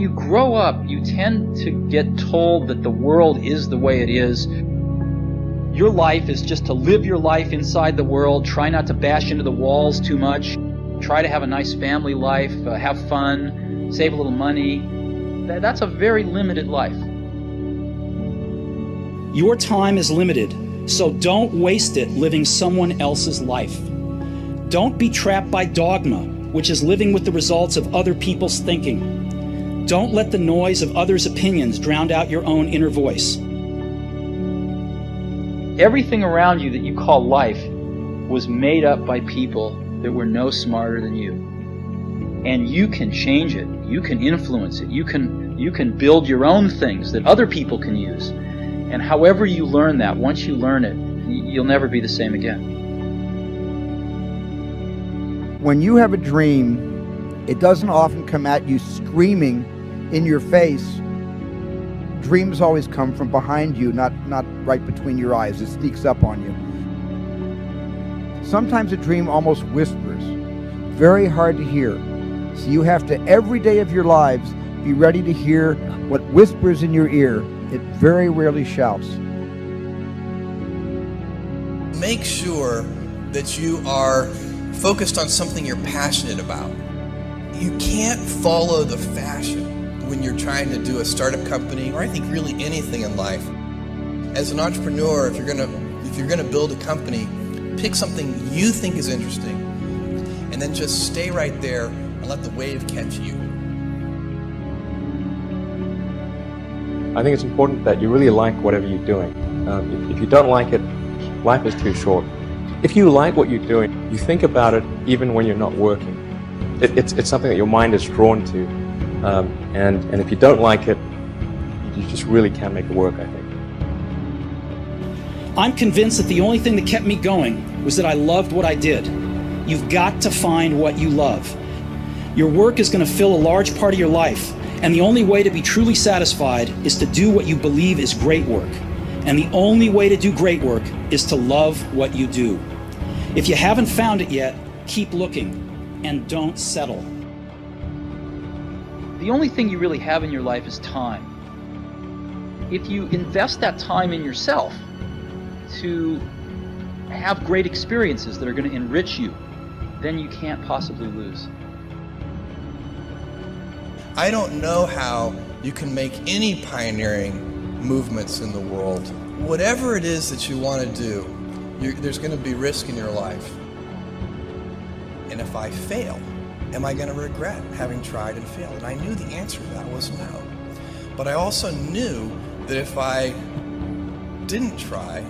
you grow up, you tend to get told that the world is the way it is. Your life is just to live your life inside the world, try not to bash into the walls too much, try to have a nice family life, have fun, save a little money. That's a very limited life. Your time is limited, so don't waste it living someone else's life. Don't be trapped by dogma, which is living with the results of other people's thinking. Don't let the noise of others' opinions drown out your own inner voice. Everything around you that you call life was made up by people that were no smarter than you. And you can change it. You can influence it. You can build your own things that other people can use. And however you learn that, once you learn it, you'll never be the same again. When you have a dream, it doesn't often come at you screaming in your face. Dreams always come from behind you, not right between your eyes. It sneaks up on you. Sometimes a dream almost whispers, very hard to hear. So you have to, every day of your lives, be ready to hear what whispers in your ear. It very rarely shouts. Make sure that you are focused on something you're passionate about. You can't follow the fashion when you're trying to do a startup company, or I think really anything in life. As an entrepreneur, if you're gonna build a company, pick something you think is interesting, and then just stay right there and let the wave catch you. I think it's important that you really like whatever you're doing. If you don't like it, life is too short. If you like what you're doing, you think about it even when you're not working. It's something that your mind is drawn to. And if you don't like it, you just really can't make it work, I think. I'm convinced that the only thing that kept me going was that I loved what I did. You've got to find what you love. Your work is going to fill a large part of your life, and the only way to be truly satisfied is to do what you believe is great work. And the only way to do great work is to love what you do. If you haven't found it yet, keep looking and don't settle. The only thing you really have in your life is time. If you invest that time in yourself to have great experiences that are going to enrich you, then you can't possibly lose. I don't know how you can make any pioneering movements in the world. Whatever it is that you want to do, there's going to be risk in your life. And if I fail, am I going to regret having tried and failed? And I knew the answer to that was no. But I also knew that if I didn't try,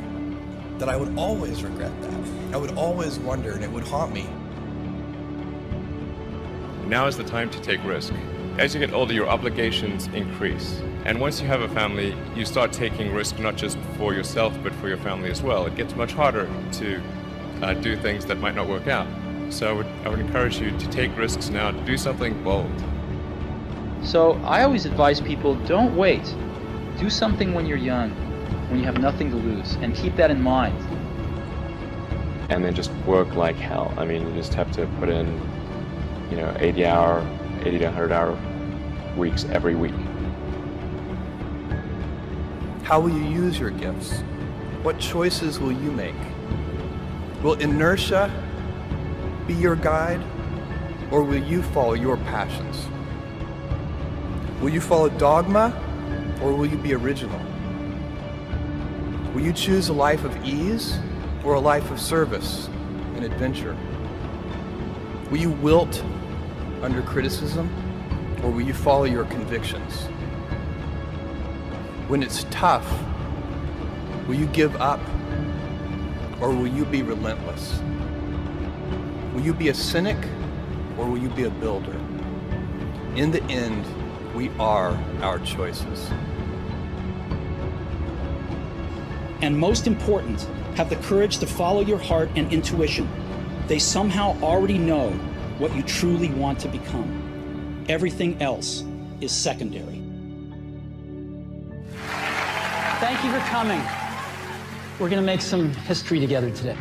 that I would always regret that. I would always wonder, and it would haunt me. Now is the time to take risk. As you get older, your obligations increase. And once you have a family, you start taking risk not just for yourself, but for your family as well. It gets much harder to do things that might not work out. So I would encourage you to take risks now, to do something bold. So I always advise people, don't wait. Do something when you're young, when you have nothing to lose, and keep that in mind. And then just work like hell. I mean, you just have to put in, 80 to 100 hour weeks every week. How will you use your gifts? What choices will you make? Will inertia be your guide, or will you follow your passions? Will you follow dogma, or will you be original? Will you choose a life of ease, or a life of service and adventure? Will you wilt under criticism, or will you follow your convictions? When it's tough, will you give up, or will you be relentless? Will you be a cynic, or will you be a builder? In the end, we are our choices. And most important, have the courage to follow your heart and intuition. They somehow already know what you truly want to become. Everything else is secondary. Thank you for coming. We're going to make some history together today.